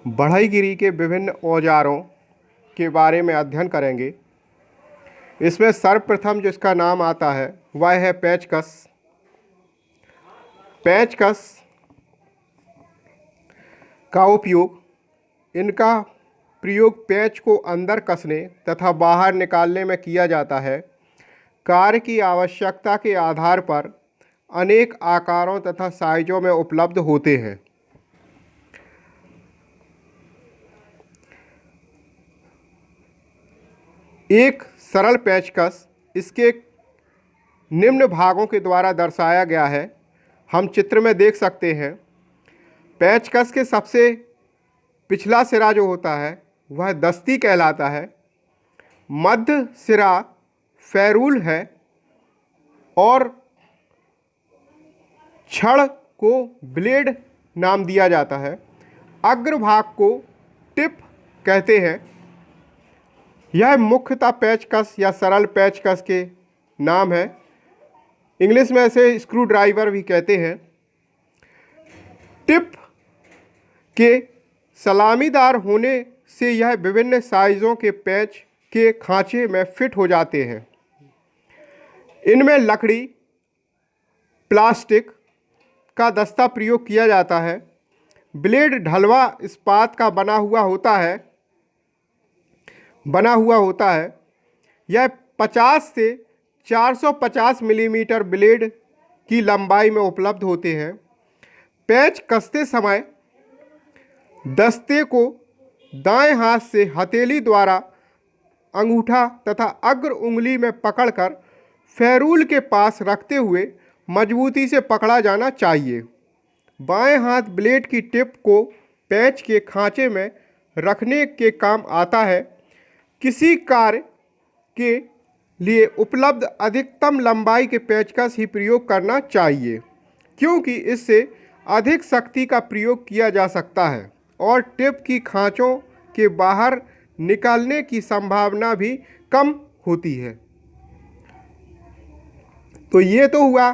बढ़ईगिरी के विभिन्न औजारों के बारे में अध्ययन करेंगे। इसमें सर्वप्रथम जिसका नाम आता है वह है पेचकस। पेचकस का उपयोग, इनका प्रयोग पेच को अंदर कसने तथा बाहर निकालने में किया जाता है। कार्य की आवश्यकता के आधार पर अनेक आकारों तथा साइजों में उपलब्ध होते हैं। एक सरल पेचकस इसके निम्न भागों के द्वारा दर्शाया गया है। हम चित्र में देख सकते हैं। पेचकस के सबसे पिछला सिरा जो होता है वह दस्ती कहलाता है। मध्य सिरा फेरूल है और छड़ को ब्लेड नाम दिया जाता है। अग्रभाग को टिप कहते हैं। यह मुख्यतः पेचकस या सरल पेचकस के नाम है। इंग्लिश में इसे स्क्रू ड्राइवर भी कहते हैं। टिप के सलामीदार होने से यह विभिन्न साइज़ों के पेच के खांचे में फिट हो जाते हैं। इनमें लकड़ी, प्लास्टिक का दस्ता प्रयोग किया जाता है। ब्लेड ढलवा इस्पात का बना हुआ होता है। यह 50 से 450 मिलीमीटर ब्लेड की लंबाई में उपलब्ध होते हैं। पेच कसते समय दस्ते को दाएं हाथ से हथेली द्वारा अंगूठा तथा अग्र उंगली में पकड़कर फेरूल के पास रखते हुए मजबूती से पकड़ा जाना चाहिए। बाएं हाथ ब्लेड की टिप को पेच के खांचे में रखने के काम आता है। किसी कार्य के लिए उपलब्ध अधिकतम लंबाई के पेचकस ही प्रयोग करना चाहिए, क्योंकि इससे अधिक शक्ति का प्रयोग किया जा सकता है और टिप की खांचों के बाहर निकलने की संभावना भी कम होती है। तो ये तो हुआ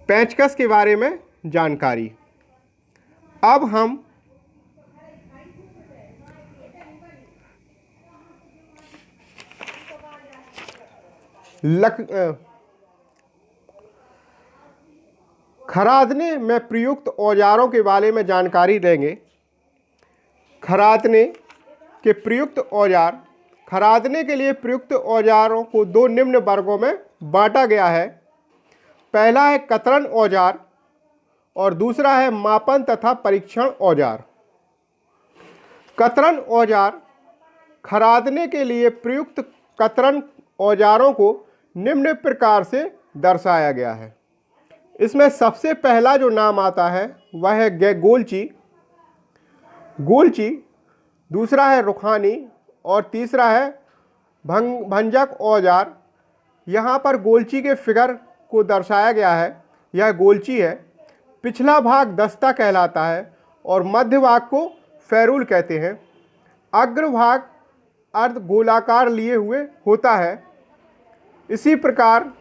पेचकस के बारे में जानकारी। अब हम खरादने में प्रयुक्त औजारों के बारे में जानकारी देंगे। खरादने के प्रयुक्त औजार। खरादने के लिए प्रयुक्त औजारों को दो निम्न वर्गों में बांटा गया है। पहला है कतरन औजार और दूसरा है मापन तथा परीक्षण औजार। कतरन औजार। खरादने के लिए प्रयुक्त कतरन औजारों को निम्न प्रकार से दर्शाया गया है। इसमें सबसे पहला जो नाम आता है वह है गोलची, दूसरा है रुखानी और तीसरा है भंजक औजार। यहाँ पर गोलची के फिगर को दर्शाया गया है। यह गोलची है। पिछला भाग दस्ता कहलाता है और मध्य भाग को फेरूल कहते हैं। अग्रभाग अर्ध गोलाकार लिए हुए होता है। इसी प्रकार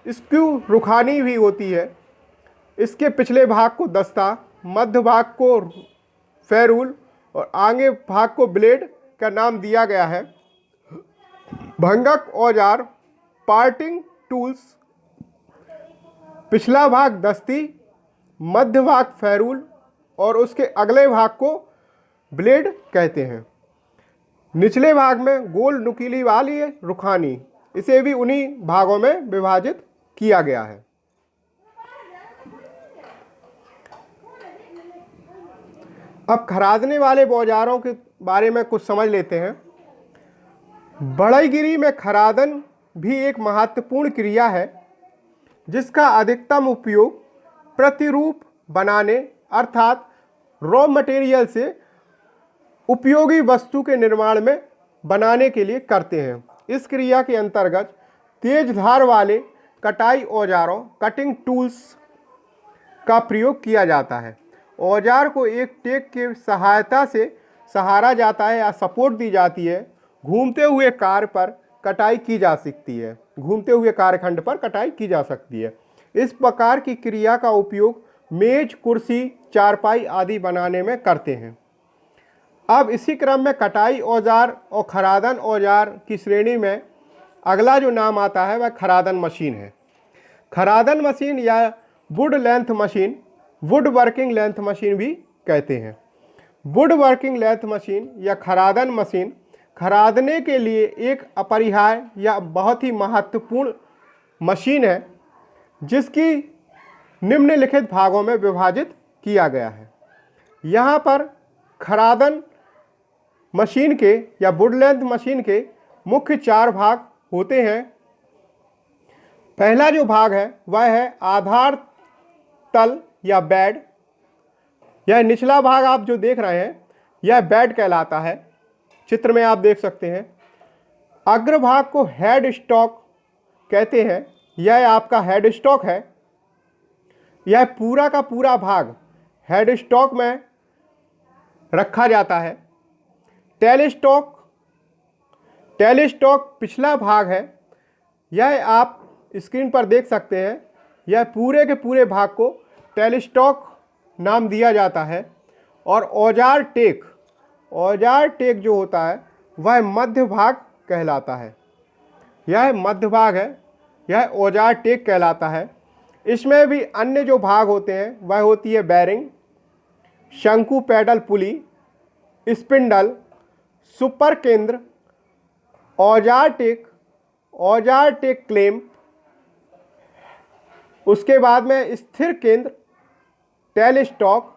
स्क्रू रुखानी भी होती है। इसके पिछले भाग को दस्ता, मध्य भाग को फेरूल और आगे भाग को ब्लेड का नाम दिया गया है। भंगक औजार पार्टिंग टूल्स। पिछला भाग दस्ती, मध्य भाग फेरूल और उसके अगले भाग को ब्लेड कहते हैं। निचले भाग में गोल नुकीली वाली है रुखानी। इसे भी उन्हीं भागों में विभाजित किया गया है। अब खरादने वाले औजारों के बारे में कुछ समझ लेते हैं। बढ़ईगिरी में खरादन भी एक महत्वपूर्ण क्रिया है, जिसका अधिकतम उपयोग प्रतिरूप बनाने अर्थात रॉ मटेरियल से उपयोगी वस्तु के निर्माण में बनाने के लिए करते हैं। इस क्रिया के अंतर्गत तेज धार वाले कटाई औजारों कटिंग टूल्स का प्रयोग किया जाता है। औजार को एक टेक के सहायता से सहारा जाता है या सपोर्ट दी जाती है। घूमते हुए कार्य पर कटाई की जा सकती है। घूमते हुए कार्यखंड पर कटाई की जा सकती है। इस प्रकार की क्रिया का उपयोग मेज, कुर्सी, चारपाई आदि बनाने में करते हैं। अब इसी क्रम में कटाई औजार और खरादन औजार की श्रेणी में अगला जो नाम आता है वह खरादन मशीन है। खरादन मशीन या would length machine, would working length machine भी कहते हैं। वुड वर्किंग लेंथ मशीन या खरादन मशीन खरादने के लिए एक अपरिहार्य या बहुत ही महत्वपूर्ण मशीन है, जिसकी निम्नलिखित भागों में विभाजित किया गया है। यहाँ पर खरादन मशीन के या वुड लेंथ मशीन के मुख्य 4 भाग होते हैं। पहला जो भाग है वह है आधार तल या बेड। यह निचला भाग आप जो देख रहे हैं यह बेड कहलाता है, चित्र में आप देख सकते हैं। अग्रभाग को हेड स्टॉक कहते हैं, यह आपका हेड स्टॉक है। यह पूरा का पूरा भाग हेड स्टॉक में रखा जाता है। टेल स्टॉक पिछला भाग है। यह आप स्क्रीन पर देख सकते हैं। यह पूरे के पूरे भाग को टेल स्टॉक नाम दिया जाता है। और औजार टेक जो होता है वह मध्य भाग कहलाता है। यह मध्य भाग है, यह औजार टेक कहलाता है। इसमें भी अन्य जो भाग होते हैं वह होती है बेरिंग, शंकु पैडल पुली, स्पिंडल, सुपर केंद्र, औजार टेक क्लैंप, उसके बाद में स्थिर केंद्र, टेल स्टॉक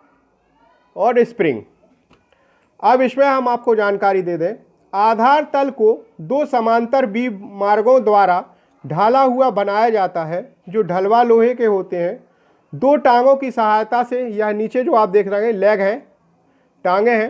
और स्प्रिंग। अब इसमें हम आपको जानकारी दे दें। आधार तल को 2 समांतर बी मार्गों द्वारा ढाला हुआ बनाया जाता है, जो ढलवा लोहे के होते हैं। 2 टांगों की सहायता से, यह नीचे जो आप देख रहे हैं लेग हैं, टांगे हैं,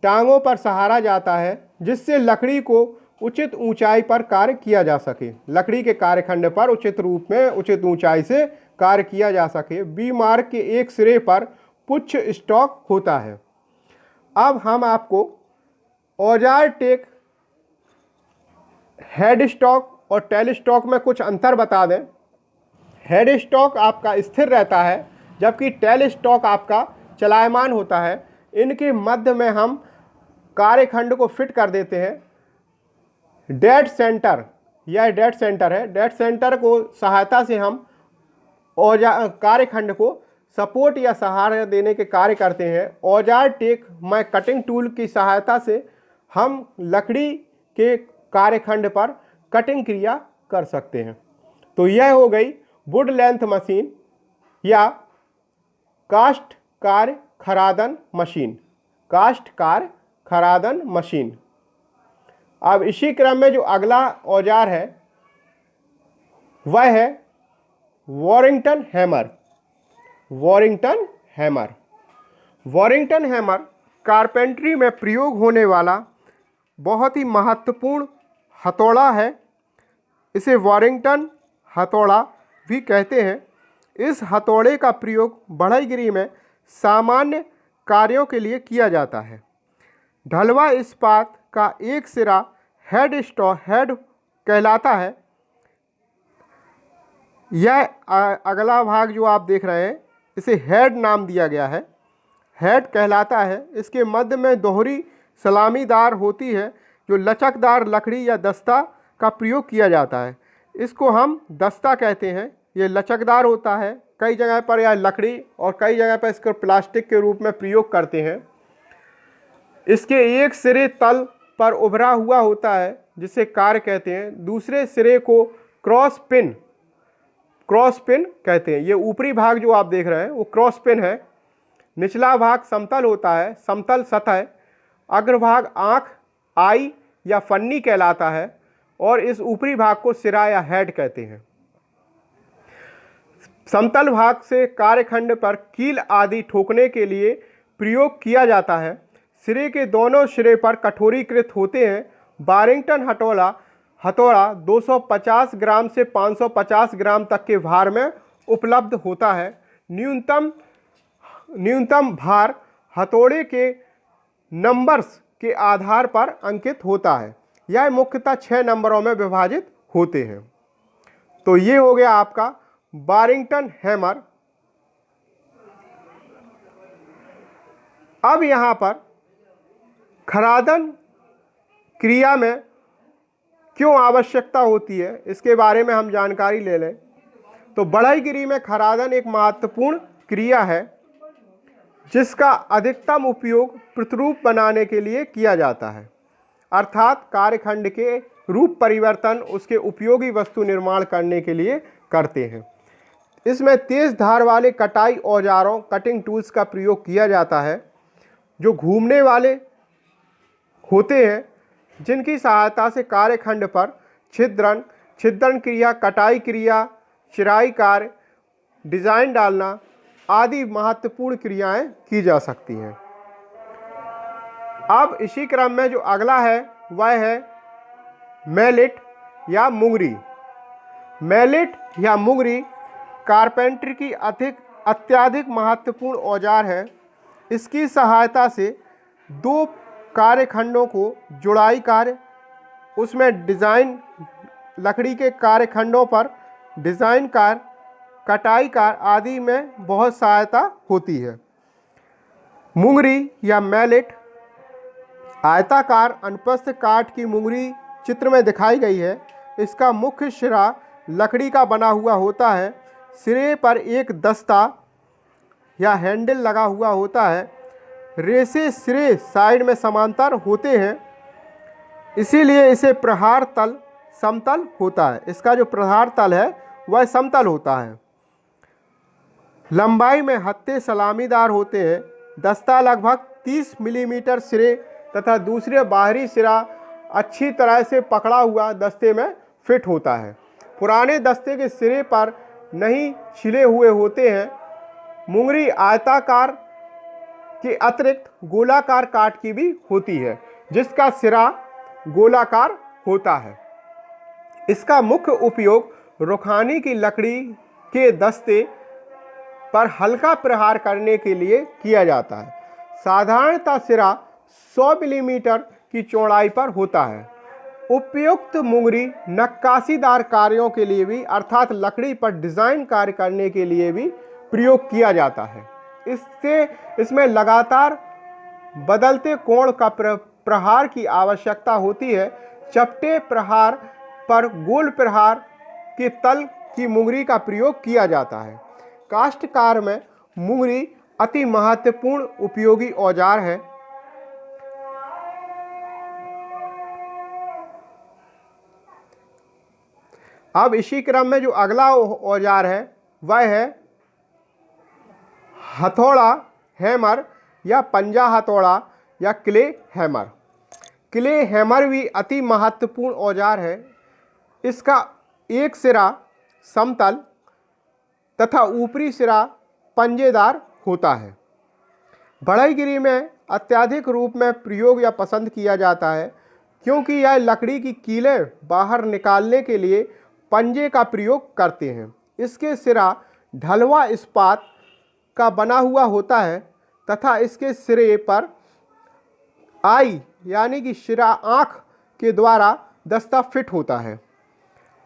टांगों पर सहारा जाता है, जिससे लकड़ी को उचित ऊंचाई पर कार्य किया जा सके। लकड़ी के कार्यखंड पर उचित रूप में उचित ऊंचाई से कार्य किया जा सके। बी मार्ग के एक सिरे पर पुच्छ स्टॉक होता है। अब हम आपको औजार टेक, हेड स्टॉक और टेल स्टॉक में कुछ अंतर बता दें। हेड स्टॉक आपका स्थिर रहता है, जबकि टेल स्टॉक आपका चलायमान होता है। इनके मध्य में हम कार्यखंड को फिट कर देते हैं। डेड सेंटर, यह डेड सेंटर है। डेड सेंटर को सहायता से हम औजार कार्यखंड को सपोर्ट या सहारा देने के कार्य करते हैं। औजार टेक में कटिंग टूल की सहायता से हम लकड़ी के कार्यखंड पर कटिंग क्रिया कर सकते हैं। तो यह हो गई वुड लेंथ मशीन या कास्ट कार्य खरादन मशीन, कास्ट कार्य खरादन मशीन। अब इसी क्रम में जो अगला औजार है वह है Warrington hammer. Warrington hammer carpentry में प्रयोग होने वाला बहुत ही महत्वपूर्ण हथौड़ा है। इसे वॉरिंगटन हथौड़ा भी कहते हैं। इस हथौड़े का प्रयोग बढ़ईगिरी में सामान्य कार्यों के लिए किया जाता है। ढलवा इस्पात का एक सिरा हेड कहलाता है। यह अगला भाग जो आप देख रहे हैं इसे हेड नाम दिया गया है, हेड कहलाता है। इसके मध्य में दोहरी सलामीदार होती है, जो लचकदार लकड़ी या दस्ता का प्रयोग किया जाता है। इसको हम दस्ता कहते हैं। ये लचकदार होता है, कई जगह पर यह लकड़ी और कई जगह पर इसको प्लास्टिक के रूप में प्रयोग करते हैं। इसके एक सिरे तल पर उभरा हुआ होता है, जिसे कार्य कहते हैं। दूसरे सिरे को क्रॉस पिन कहते हैं। ये ऊपरी भाग जो आप देख रहे हैं वो क्रॉस पिन है। निचला भाग समतल होता है, समतल सतह। अग्रभाग आँख, आई या फन्नी कहलाता है, और इस ऊपरी भाग को सिरा या हेड कहते हैं। समतल भाग से कार्यखंड पर कील आदि ठोकने के लिए प्रयोग किया जाता है। सिरे के दोनों सिरे पर कठोरीकृत होते हैं। वॉरिंगटन हथौड़ा 250 ग्राम से 550 ग्राम तक के भार में उपलब्ध होता है। न्यूनतम भार हथौड़े के नंबर्स के आधार पर अंकित होता है। यह मुख्यतः 6 नंबरों में विभाजित होते हैं। तो ये हो गया आपका वॉरिंगटन हैमर। अब यहाँ पर खरादन क्रिया में क्यों आवश्यकता होती है, इसके बारे में हम जानकारी ले लें। तो बढ़ईगिरी में खरादन एक महत्वपूर्ण क्रिया है जिसका अधिकतम उपयोग प्रतिरूप बनाने के लिए किया जाता है, अर्थात कार्यखंड के रूप परिवर्तन उसके उपयोगी वस्तु निर्माण करने के लिए करते हैं। इसमें तेज धार वाले कटाई औजारों कटिंग टूल्स का प्रयोग किया जाता है जो घूमने वाले होते हैं, जिनकी सहायता से कार्यखंड पर छिद्रण क्रिया, कटाई क्रिया, चिराई कार्य, डिजाइन डालना आदि महत्वपूर्ण क्रियाएं की जा सकती हैं। अब इसी क्रम में जो अगला है वह है मैलेट या मुंगरी। मैलेट या मुंगरी कारपेंटर की अत्यधिक महत्वपूर्ण औजार है। इसकी सहायता से दो कार्यखंडों को जुड़ाई कार्य, उसमें डिज़ाइन, लकड़ी के कार्यखंडों पर डिज़ाइन कार्य, कटाई कार्य आदि में बहुत सहायता होती है। मुंगरी या मैलेट आयताकार अनुप्रस्थ काठ की मुंगरी चित्र में दिखाई गई है। इसका मुख्य सिरा लकड़ी का बना हुआ होता है। सिरे पर एक दस्ता या हैंडल लगा हुआ होता है। रेसे सिरे साइड में समांतर होते हैं, इसीलिए इसे प्रहार तल समतल होता है। इसका जो प्रहार तल है वह समतल होता है। लंबाई में हत्थे सलामीदार होते हैं। दस्ता लगभग 30 मिलीमीटर सिरे तथा दूसरे बाहरी सिरा अच्छी तरह से पकड़ा हुआ दस्ते में फिट होता है। पुराने दस्ते के सिरे पर नहीं छिले हुए होते हैं। मुंगरी आयताकार के अतिरिक्त गोलाकार काठ की भी होती है, जिसका सिरा गोलाकार होता है। इसका मुख्य उपयोग रुखानी की लकड़ी के दस्ते पर हल्का प्रहार करने के लिए किया जाता है। साधारणतः सिरा 100 मिलीमीटर की चौड़ाई पर होता है। उपयुक्त मुंगरी नक्काशीदार कार्यों के लिए भी, अर्थात लकड़ी पर डिज़ाइन कार्य करने के लिए भी प्रयोग किया जाता है। इसमें लगातार बदलते कोण का प्रहार की आवश्यकता होती है। चपटे प्रहार पर गोल प्रहार के तल की मुंगरी का प्रयोग किया जाता है। काष्ठकार में मुंगरी अति महत्वपूर्ण उपयोगी औजार है। अब इसी क्रम में जो अगला औजार है वह है हथौड़ा, हैमर या पंजा हथौड़ा या क्ले हैमर। क्ले हैमर भी अति महत्वपूर्ण औजार है। इसका एक सिरा समतल तथा ऊपरी सिरा पंजेदार होता है। बढ़ईगिरी में अत्यधिक रूप में प्रयोग या पसंद किया जाता है, क्योंकि यह लकड़ी की कीलें बाहर निकालने के लिए पंजे का प्रयोग करते हैं। इसके सिरा ढलवा इस्पात का बना हुआ होता है तथा इसके सिरे पर आई यानी कि सिरा आँख के द्वारा दस्ता फिट होता है।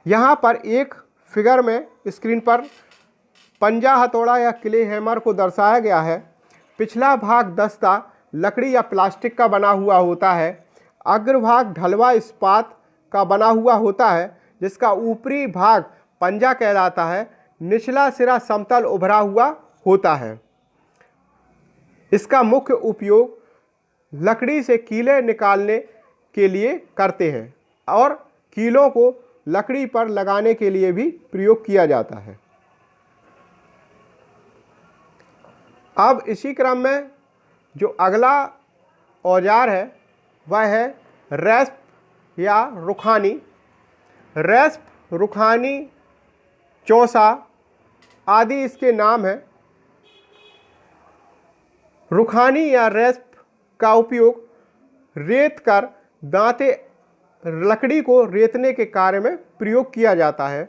यहाँ पर एक फिगर में स्क्रीन पर पंजा हथौड़ा या क्ले हैमर को दर्शाया गया है। पिछला भाग दस्ता लकड़ी या प्लास्टिक का बना हुआ होता है। अग्रभाग ढलवा इस्पात का बना हुआ होता है, जिसका ऊपरी भाग पंजा कहलाता है। निचला सिरा समतल उभरा हुआ होता है। इसका मुख्य उपयोग लकड़ी से कीले निकालने के लिए करते हैं और कीलों को लकड़ी पर लगाने के लिए भी प्रयोग किया जाता है। अब इसी क्रम में जो अगला औजार है वह है रेस्प या रुखानी। रेस्प, रुखानी, चौसा आदि इसके नाम हैं। रुखानी या रेस्प का उपयोग रेत कर दांते लकड़ी को रेतने के कार्य में प्रयोग किया जाता है।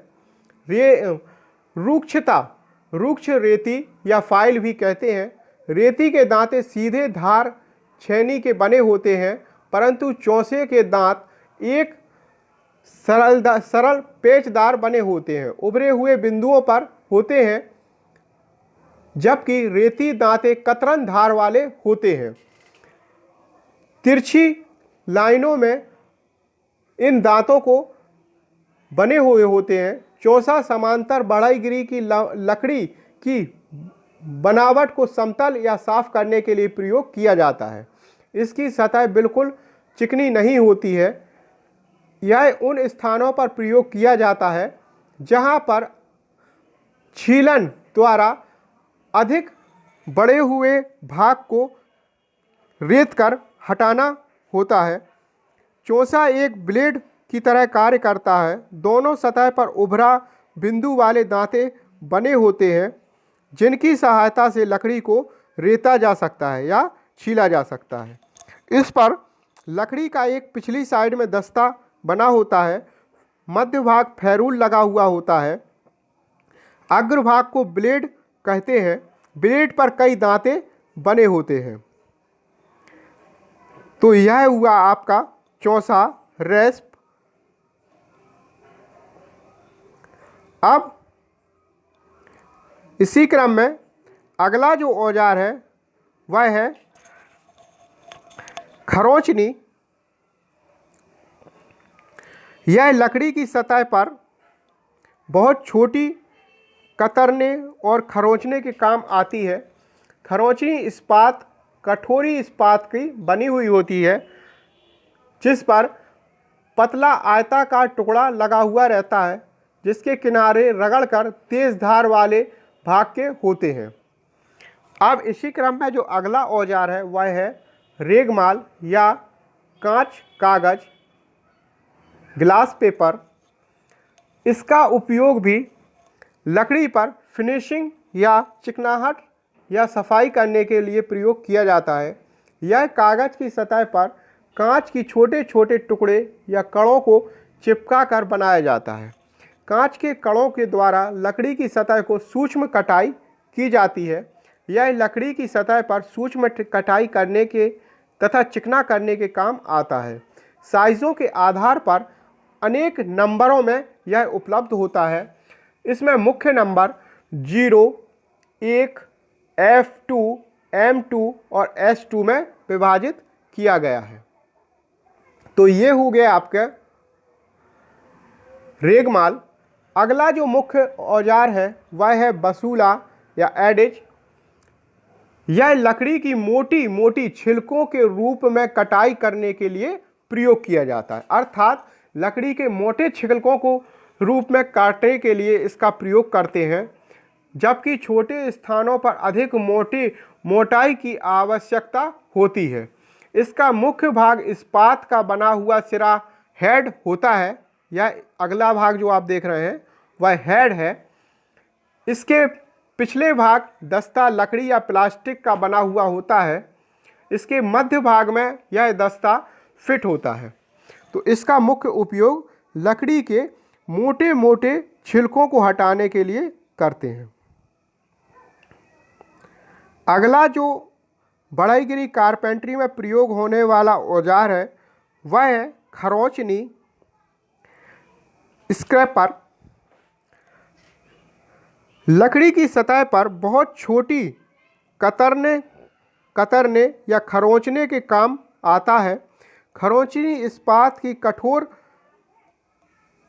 रुक्ष रेती या फाइल भी कहते हैं। रेती के दांते सीधे धार छेनी के बने होते हैं, परंतु चौसे के दांत एक सरल पेचदार बने होते हैं, उभरे हुए बिंदुओं पर होते हैं। जबकि रेती दांते कतरन धार वाले होते हैं। तिरछी लाइनों में इन दांतों को बने हुए होते हैं। चौसा समांतर बढ़ईगिरी की लकड़ी की बनावट को समतल या साफ करने के लिए प्रयोग किया जाता है। इसकी सतह बिल्कुल चिकनी नहीं होती है। यह उन स्थानों पर प्रयोग किया जाता है जहां पर छीलन द्वारा अधिक बड़े हुए भाग को रेत कर हटाना होता है। चौसा एक ब्लेड की तरह कार्य करता है। दोनों सतह पर उभरा बिंदु वाले दांते बने होते हैं जिनकी सहायता से लकड़ी को रेता जा सकता है या छीला जा सकता है। इस पर लकड़ी का एक पिछली साइड में दस्ता बना होता है। मध्य भाग फेरूल लगा हुआ होता है। अग्रभाग को ब्लेड कहते हैं। ब्लेड पर कई दांते बने होते हैं। तो यह हुआ आपका चौसा रेस्प। अब इसी क्रम में अगला जो औजार है वह है खरोंचनी। यह लकड़ी की सतह पर बहुत छोटी कतरने और खरोंचने के काम आती है। खरोंचनी इस्पात कठोरी इस्पात की बनी हुई होती है जिस पर पतला आयताकार टुकड़ा लगा हुआ रहता है जिसके किनारे रगड़कर तेज धार वाले भाग के होते हैं। अब इसी क्रम में जो अगला औजार है वह है रेगमाल या कांच कागज ग्लास पेपर। इसका उपयोग भी लकड़ी पर फिनिशिंग या चिकनाहट या सफाई करने के लिए प्रयोग किया जाता है। यह कागज की सतह पर कांच की छोटे छोटे टुकड़े या कणों को चिपका कर बनाया जाता है। कांच के कणों के द्वारा लकड़ी की सतह को सूक्ष्म कटाई की जाती है। यह लकड़ी की सतह पर सूक्ष्म कटाई करने के तथा चिकना करने के काम आता है। साइज़ों के आधार पर अनेक नंबरों में यह उपलब्ध होता है। इसमें मुख्य नंबर 0, 1, F2, M2 और S2 में विभाजित किया गया है। तो ये हो गया आपके रेगमाल। अगला जो मुख्य औजार है वह है बसूला या एडिज। यह लकड़ी की मोटी मोटी छिलकों के रूप में कटाई करने के लिए प्रयोग किया जाता है। अर्थात लकड़ी के मोटे छिलकों को रूप में काटने के लिए इसका प्रयोग करते हैं, जबकि छोटे स्थानों पर अधिक मोटाई की आवश्यकता होती है। इसका मुख्य भाग इस्पात का बना हुआ सिरा हेड होता है। यह अगला भाग जो आप देख रहे हैं वह हेड है। इसके पिछले भाग दस्ता लकड़ी या प्लास्टिक का बना हुआ होता है। इसके मध्य भाग में यह दस्ता फिट होता है। तो इसका मुख्य उपयोग लकड़ी के मोटे मोटे छिलकों को हटाने के लिए करते हैं। अगला जो बढ़ईगिरी कारपेंटरी में प्रयोग होने वाला औजार है वह है खरोंचनी स्क्रैपर। लकड़ी की सतह पर बहुत छोटी कतरने या खरोंचने के काम आता है। खरोंचनी इस्पात की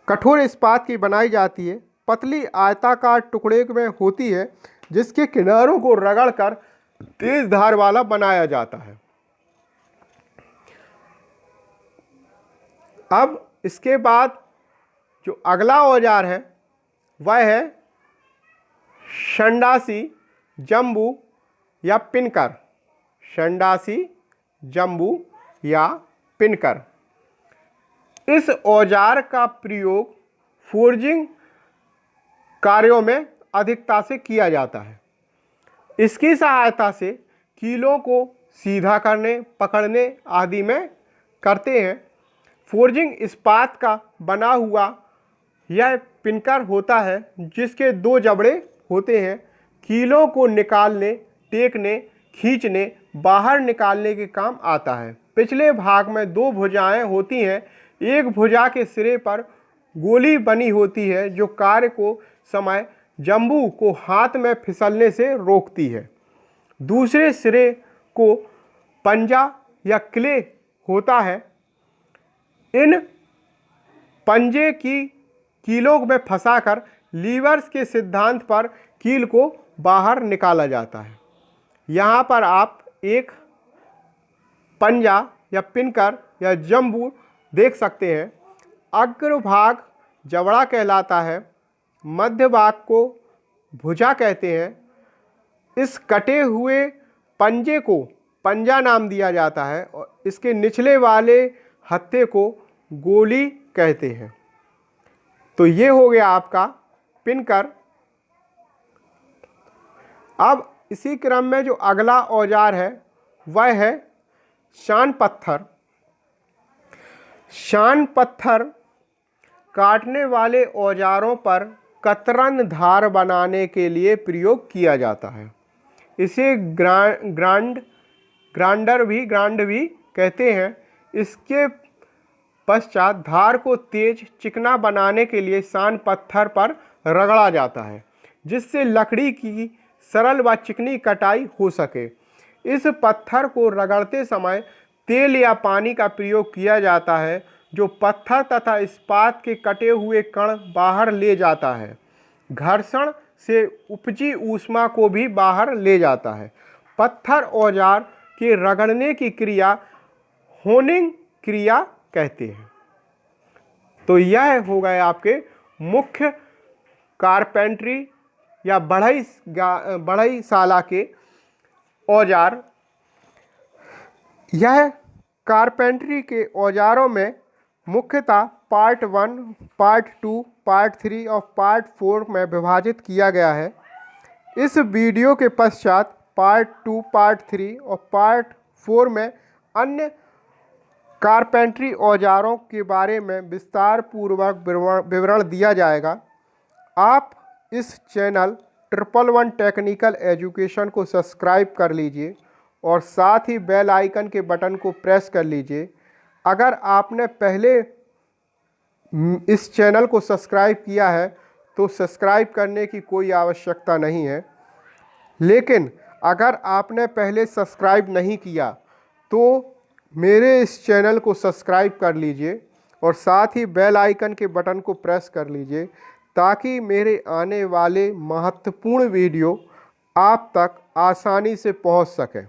कठोर इस्पात की बनाई जाती है। पतली आयताकार टुकड़े में होती है जिसके किनारों को रगड़कर तेज धार वाला बनाया जाता है। अब इसके बाद जो अगला औजार है वह है शंडासी जंबू या पिनकर। शंडासी जंबू या पिनकर। इस औजार का प्रयोग फोर्जिंग कार्यों में अधिकता से किया जाता है। इसकी सहायता से कीलों को सीधा करने, पकड़ने आदि में करते हैं। फोर्जिंग इस्पात का बना हुआ यह पिनकर होता है जिसके 2 जबड़े होते हैं। कीलों को निकालने, टेकने, खींचने, बाहर निकालने के काम आता है। पिछले भाग में 2 भुजाएं होती हैं। एक भुजा के सिरे पर गोली बनी होती है जो कार्य को समय जंबू को हाथ में फिसलने से रोकती है। दूसरे सिरे को पंजा या क्ले होता है। इन पंजे की कीलों में फंसाकर लीवर्स के सिद्धांत पर कील को बाहर निकाला जाता है। यहाँ पर आप एक पंजा या पिनकर या जंबू देख सकते हैं। अग्रभाग जबड़ा कहलाता है, मध्य भाग को भुजा कहते हैं। इस कटे हुए पंजे को पंजा नाम दिया जाता है और इसके निचले वाले हत्थे को गोली कहते हैं। तो ये हो गया आपका पिनकर। अब इसी क्रम में जो अगला औजार है वह है शान पत्थर। शान पत्थर काटने वाले औजारों पर कतरन धार बनाने के लिए प्रयोग किया जाता है। इसे ग्राइंडर भी कहते हैं। इसके पश्चात धार को तेज चिकना बनाने के लिए शान पत्थर पर रगड़ा जाता है, जिससे लकड़ी की सरल व चिकनी कटाई हो सके। इस पत्थर को रगड़ते समय तेल या पानी का प्रयोग किया जाता है, जो पत्थर तथा इस्पात के कटे हुए कण बाहर ले जाता है। घर्षण से उपजी ऊष्मा को भी बाहर ले जाता है। पत्थर औजार के रगड़ने की क्रिया होनिंग क्रिया कहते हैं। तो यह हो गए आपके मुख्य कारपेंट्री या बढ़ईशाला के औजार। यह कारपेंट्री के औजारों में मुख्यतः पार्ट 1, पार्ट 2, पार्ट 3 और पार्ट 4 में विभाजित किया गया है। इस वीडियो के पश्चात पार्ट 2, पार्ट 3 और पार्ट 4 में अन्य कारपेंट्री औजारों के बारे में विस्तार पूर्वक विवरण दिया जाएगा। आप इस चैनल 111 टेक्निकल एजुकेशन को सब्सक्राइब कर लीजिए और साथ ही बेल आइकन के बटन को प्रेस कर लीजिए। अगर आपने पहले इस चैनल को सब्सक्राइब किया है तो सब्सक्राइब करने की कोई आवश्यकता नहीं है, लेकिन अगर आपने पहले सब्सक्राइब नहीं किया तो मेरे इस चैनल को सब्सक्राइब कर लीजिए और साथ ही बेल आइकन के बटन को प्रेस कर लीजिए, ताकि मेरे आने वाले महत्वपूर्ण वीडियो आप तक आसानी से पहुंच सके।